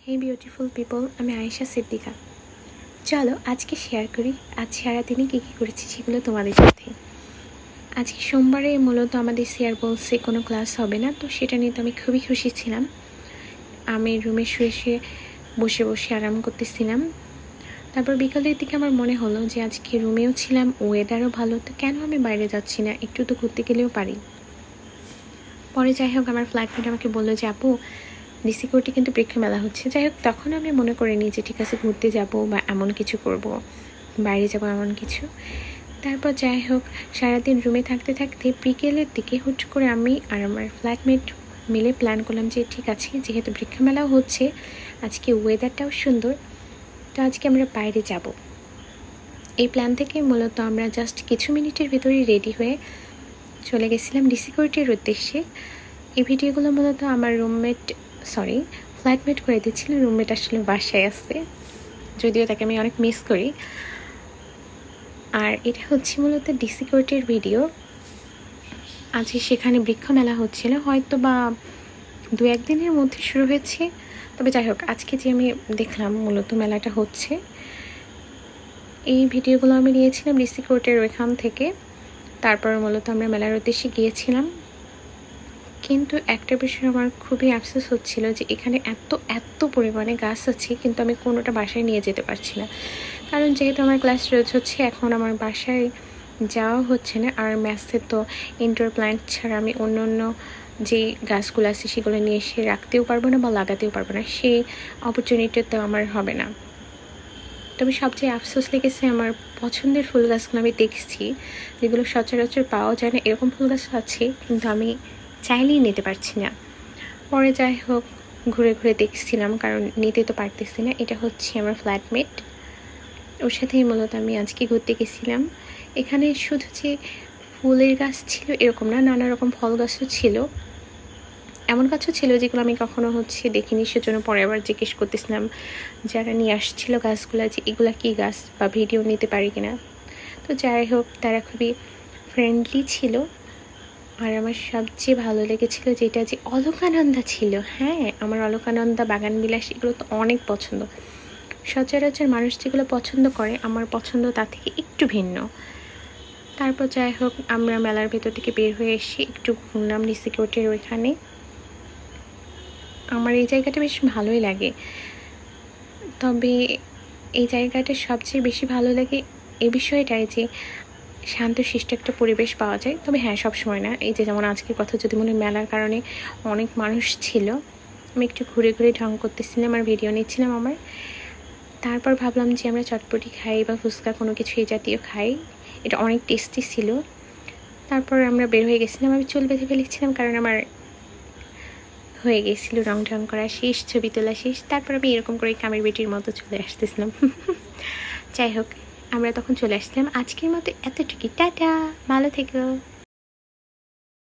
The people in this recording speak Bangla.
হে বিউটিফুল পিপল, আমি আয়েশা সিদ্দিকা। চলো আজকে শেয়ার করি আজ সারাদিনে কী কী করেছি সেগুলো তোমাদের সাথে। আজকে সোমবারে মূলত আমাদের স্যার বলছে কোনো ক্লাস হবে না, তো সেটা নিয়ে তো আমি খুবই খুশি ছিলাম। আমি রুমে শুয়ে শুয়ে বসে বসে আরাম করতেছিলাম। তারপর বিকালের দিকে আমার মনে হলো যে আজকে রুমেও ছিলাম, ওয়েদারও ভালো, তো কেন আমি বাইরে যাচ্ছি না, একটু তো ঘুরতে গেলেও পারি। পরে যাই হোক আমার ফ্ল্যাটমেট আমাকে বললো যে আপু ডিসি কোর্টে কিন্তু পরীক্ষা মেলা হচ্ছে। যাই হোক তখন আমি মনে করিনি যে ঠিক আছে ঘুরতে যাব বা এমন কিছু করব, বাইরে যাব এমন কিছু। তারপর যাই হোক সারাদিন রুমে থাকতে থাকতে বিকেলের দিকে হুট করে আমি আর আমার ফ্ল্যাটমেট মিলে প্ল্যান করলাম যে ঠিক আছে যেহেতু পরীক্ষা মেলাও হচ্ছে, আজকে ওয়েদারটাও সুন্দর, তো আজকে আমরা বাইরে যাব। এই প্ল্যান থেকে মূলত আমরা জাস্ট কিছু মিনিটের ভিতরেই রেডি হয়ে চলে গেছিলাম ডিসি কোর্টের উদ্দেশ্যে। এই ভিডিওগুলো মূলত আমার ফ্ল্যাটমেট করে দিচ্ছিল। রুমমেট আসলে বাসায় আসছে, যদিও তাকে আমি অনেক মিস করি। আর এটা হচ্ছে মূলত ডিসি কোর্টের ভিডিও। আজকে সেখানে বৃক্ষ মেলা হচ্ছিল, হয়তো বা 2-1 দিনের মধ্যে শুরু হয়েছে। তবে যাই হোক আজকে যে আমি দেখলাম মূলত মেলাটা হচ্ছে, এই ভিডিওগুলো আমি নিয়েছিলাম ডিসি কোর্টের ওইখান থেকে। তারপর মূলত আমরা মেলার উদ্দেশ্যে গিয়েছিলাম। কিন্তু একটা বিষয় আমার খুবই আফসোস হচ্ছিল যে এখানে এত পরিমাণে গাছ আছে, কিন্তু আমি কোনোটা বাসায় নিয়ে যেতে পারছি না। কারণ যেহেতু আমার ক্লাস রোজ হচ্ছে, এখন আমার বাসায় যাওয়া হচ্ছে না। আর ম্যাথসে তো ইনডোর প্ল্যান্ট ছাড়া আমি অন্য যেই গাছগুলো আছে সেগুলো নিয়ে এসে রাখতেও পারবো না বা লাগাতেও পারবো না, সেই অপরচুনিটি তো আমার হবে না। তবে সবচেয়ে আফসোস লেগেছে আমার পছন্দের ফুল গাছগুলো আমি দেখছি, যেগুলো সচরাচর পাওয়া যায় না, এরকম ফুল গাছ আছে কিন্তু আমি চাইলেই নিতে পারছি না। পরে যাই হোক ঘুরে ঘুরে দেখছিলাম, কারণ নিতে তো পারতেছি না। এটা হচ্ছে আমার ফ্ল্যাটমেট, ওর সাথেই মূলত আমি আজকে ঘুরতে গেছিলাম। এখানে শুধু যে ফুলের গাছ ছিল এরকম না, নানা রকম ফল গাছও ছিল, এমন গাছও ছিল যেগুলো আমি কখনো দেখিনি। সেজন্য পরে আবার জিজ্ঞেস করতেছিলাম যারা নিয়ে আসছিল গাছগুলো যে এগুলা কী গাছ বা ভিডিও নিতে পারি কিনা। তো যাই হোক তারা খুবই ফ্রেন্ডলি ছিল। আর আমার সবচেয়ে ভালো লেগেছিল যেটা যে অলকানন্দা ছিল। হ্যাঁ, আমার অলকানন্দা, বাগান বিলাস এগুলো তো অনেক পছন্দ। সচরাচর মানুষ যেগুলো পছন্দ করে, আমার পছন্দ তার থেকে একটু ভিন্ন। তারপর যাই হোক আমরা মেলার ভেতর থেকে বের হয়ে এসে একটু ঘুরলাম ডিসি কোর্টের ওইখানে। আমার এই জায়গাটা বেশ ভালোই লাগে। তবে এই জায়গাটা সবচেয়ে বেশি ভালো লাগে এই বিষয়টাই যে শান্তশিষ্ট একটা পরিবেশ পাওয়া যায়। তবে হ্যাঁ, সবসময় না। এই যে যেমন আজকের কথা যদি মনে, মেলার কারণে অনেক মানুষ ছিল, আমি একটু ঘুরে ঘুরে ঢং করতেছিলাম আর ভিডিও নিচ্ছিলাম আমার। তারপর ভাবলাম যে আমরা চটপটি খাই বা ফুচকা কোনো কিছু এই জাতীয় খাই, এটা অনেক টেস্টি ছিল। তারপর আমরা বের হয়ে গেছিলাম, আমি চুল বেঁধে ফেলেছিলাম কারণ আমার হয়ে গেছিলো রং ঢং করা শেষ, ছবি তোলা শেষ। তারপর আমি এরকম করে কামের বেটির মতো চলে আসতেছিলাম। যাই হোক আমরা তখন চলে আসলাম। আজকের মতো এতটুকুই, টাটা, ভালো থেকো।